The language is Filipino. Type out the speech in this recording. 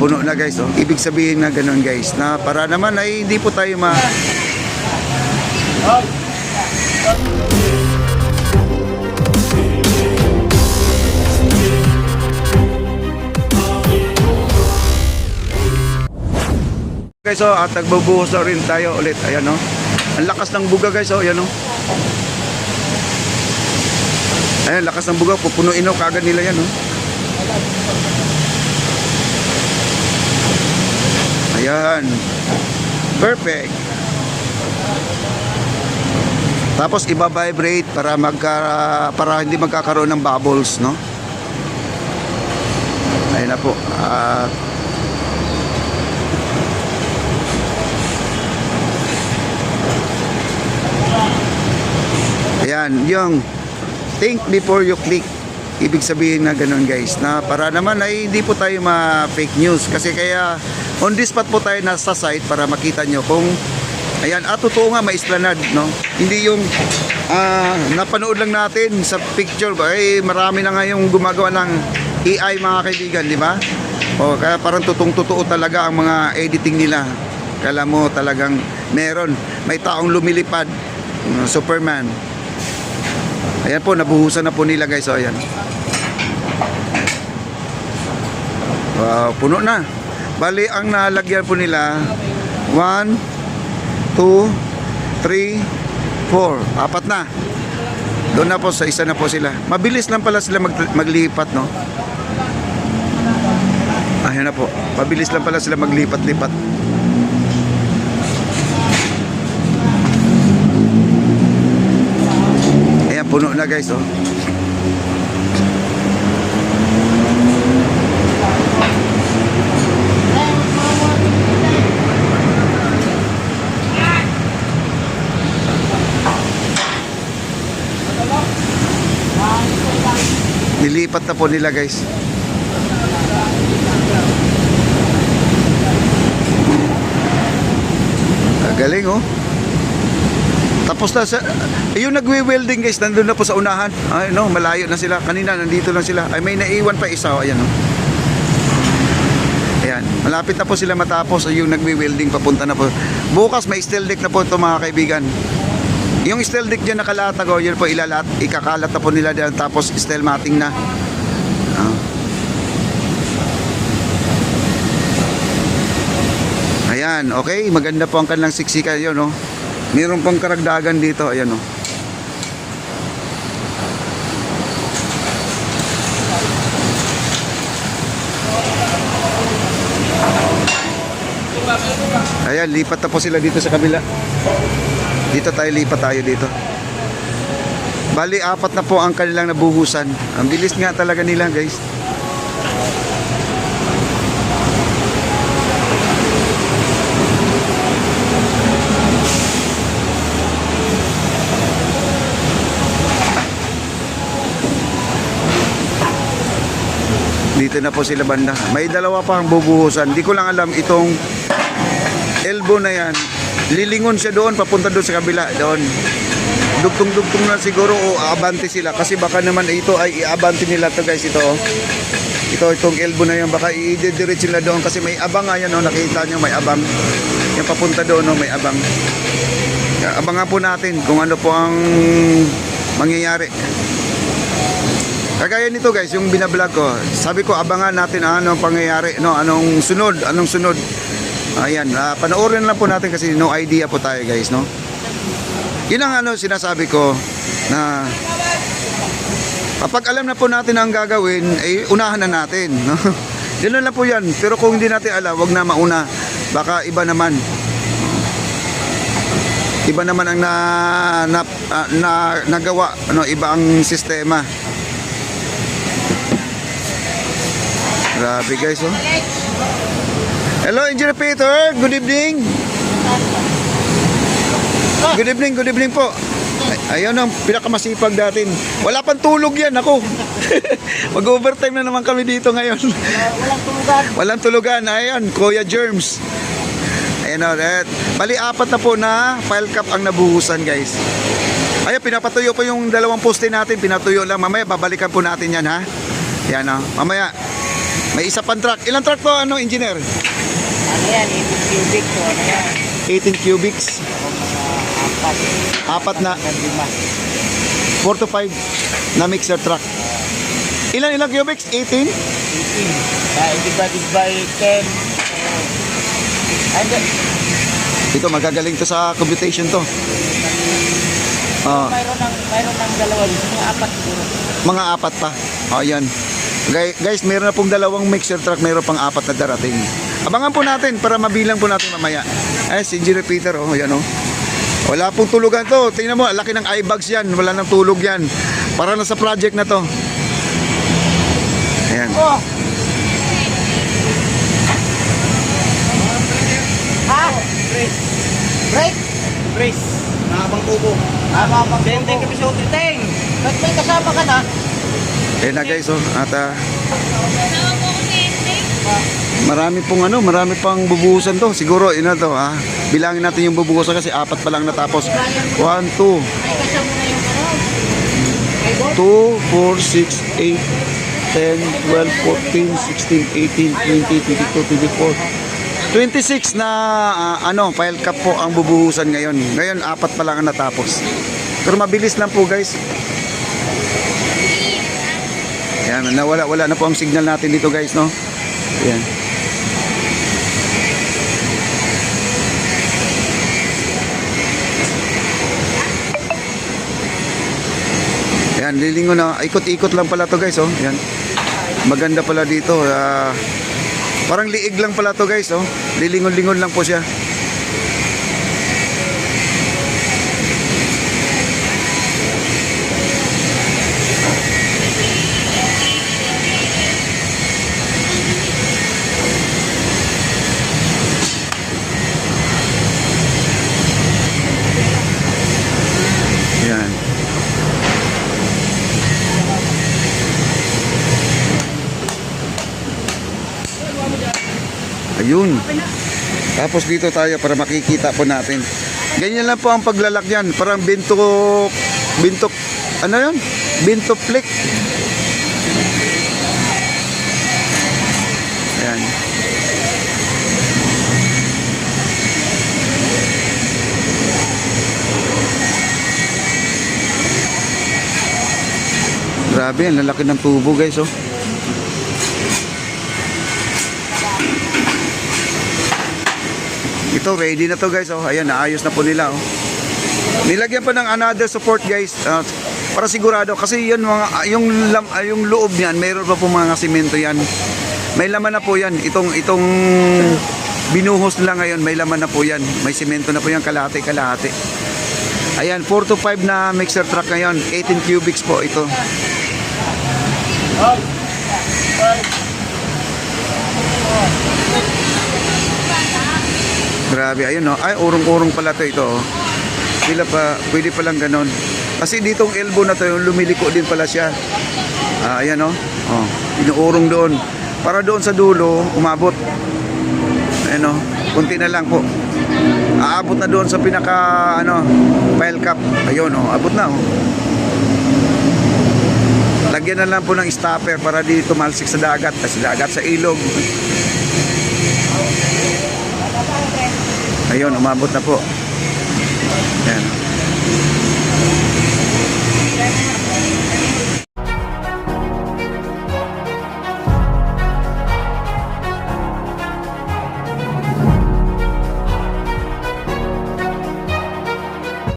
puno na guys, oh. Ibig sabihin na ganun guys, na para naman ay hindi po tayo guys, oh, at nagbubuhos na rin tayo ulit. Ayan, oh. Ang lakas ng buga guys, oh. Ayan, oh. Ayan, lakas ng buga. Pupunuin, oh, kagad nila yan, oh. Ayan. Perfect. Tapos iba-vibrate para hindi magkakaroon ng bubbles, no? Ayan na po. Ayan, yung think before you click. Ibig sabihin na ganun guys, na para naman ay hindi po tayo ma-fake news. Kasi kaya on the spot po tayo nasa site para makita nyo kung ayan, totoo nga, ma-esplanade, no? Hindi yung napanood lang natin sa picture ba, marami na ngayong gumagawa ng AI mga kaibigan, di ba? O kaya parang totoo talaga ang mga editing nila. Kala mo talagang may taong lumilipad, Superman. Ayan po, nabuhusan na po nila guys, o ayan. Wow, puno na. Bali, ang nalagyan po nila 1, 2, 3, 4, apat na. Doon na po, sa isa na po sila. Mabilis lang pala sila maglipat, no? Ayan na po, mabilis lang pala sila maglipat-lipat. Ayan, puno na guys, oh. Nilipat na po nila guys. Galing, oh. Tapos na yung nagwe-welding guys, nandun na po sa unahan. Ay no, malayo na sila. Kanina nandito lang sila. Ay may naiwan pa isa, oh. Ayan, oh. Ayan, malapit na po sila matapos. Yung nagwe-welding papunta na po. Bukas may steel deck na po ito mga kaibigan. Yung steel deck dyan nakalatag, oh, yun po ikakalat na po nila dyan. Tapos steel matting na. Ayan, okay, maganda po ang kanilang siksikan yun, no? Mayroon pang karagdagan dito, ayan, no? Ayan, lipat na po sila dito sa kabila. Dito tayo, lipat tayo dito. Bali, 4 na po ang kanilang nabuhusan. Ang bilis nga talaga nila, guys. Dito na po sila banda. May dalawa pa ang bubuhusan. Di ko lang alam itong elbow na yan. Lilingon siya doon, papunta doon sa kabila. Doon. Dugtong-dugtong na siguro o aabante sila. Kasi baka naman ito ay iabante nila to guys. Ito, oh. Itong elbow na yan. Baka i-direct sila doon. Kasi may abang nga yan, oh. Nakita nyo may abang. Yan papunta doon, oh. May abang. Abangan po natin kung ano po ang mangyayari. Kagaya nito guys, yung binablog ko, sabi ko abangan natin anong pangyayari, no, anong sunod. Ayan, panoorin lang po natin kasi no idea po tayo guys, no. Yun ang sinasabi ko na kapag alam na po natin ang gagawin, unahan na natin, no. Yun lang po yan, pero kung hindi natin alam, wag na mauna. Baka iba naman ang nagawa, no, iba ang sistema. Grabe guys, oh. Hello Engineer Peter, good evening. Good evening po. Ayun ang pinakamasipag natin. Wala pang tulog yan, ako. Mag-overtime na naman kami dito ngayon. Walang tulugan. Ayan, Kuya Germs. Ayan, bali 4 na po na file cap ang nabuhusan guys. Ayan, pinapatuyo po yung 2 poste natin. Pinatuyo lang, mamaya babalikan po natin yan, ha. Yan, mamaya May isa pang truck. Ilang truck to, ano, engineer? Ano yan, 18 cubic to, ano yan? 18 cubics. Ako mga Apat na, hanggang 5. 4 to 5 na mixer truck. Ilang cubics? 18? 18. Divided by 10. And then, Ito, magagaling to sa computation to. Oh, mayroon ng dalawa dito, mga 4 siguro. mga 4 pa. Oh, yan. Guys, meron na pong 2 mixer truck, meron pang 4 na darating. Abangan po natin para mabilang po natin mamaya. Si Engineer Peter, oh, yan oh. Wala pong tulugan to. Tingnan mo, laki ng eye bags yan. Wala nang tulog yan. Para na sa project na to. Ayan. Oh! Ha? Brace. Brake? Brace. Mahabang tubo. Mahabang tubo. Teng kami sa utiteng. Ba't may kasama ka na? Ayan na guys, oh. At marami pang bubuhusan to. Siguro, ina to, ha. Bilangin natin yung bubuhusan kasi 4 pa lang natapos. 1, 2, 2, 4, 6, 8, 10, 12, 14, 16, 18, 20, 22, 24. 26 na file cap po ang bubuhusan ngayon. Ngayon 4 pa lang ang natapos. Pero mabilis lang po guys. Ayan, wala na po ang signal natin dito guys, no? Ayan. Ayan, lilingon na. Ikot-ikot lang pala to guys, oh. Ayan. Maganda pala dito. Parang liig lang pala to guys, oh. Lilingon-lingon lang po siya. Ayan. Ayun. Tapos dito tayo para makikita po natin. Ganyan lang po ang paglalakyan. Parang bintok, ano yun? Bintok flick. Ayan. Grabe, ang lalaki ng tubo guys, oh. Ito, ready na to guys, oh. Ayan, naayos na po nila, oh. Nilagyan pa ng another support guys, para sigurado. Kasi yan, yung loob niyan, mayroon pa po mga simento yan. May laman na po yan. Itong binuhos nila ngayon, may laman na po yan. May simento na po yan, kalahati. Ayan, 4 to 5 na mixer truck ngayon. 18 cubics po ito. Grabe, ayun, no. Ay, urong-urong pala to ito, oh. Pwede pa lang ganon. Kasi ditong elbow na to, yung lumiliko din pala siya. Ayan, no. Oh, inuurong doon. Para doon sa dulo, umabot. Ayan, no. Kunti na lang po. Aabot na doon sa pinaka, file cap. Ayun, oh, abot na, oh. Lagyan na lang po ng stopper para di tumalsik sa dagat, sa ilog. Ayun, umabot na po. Ayan.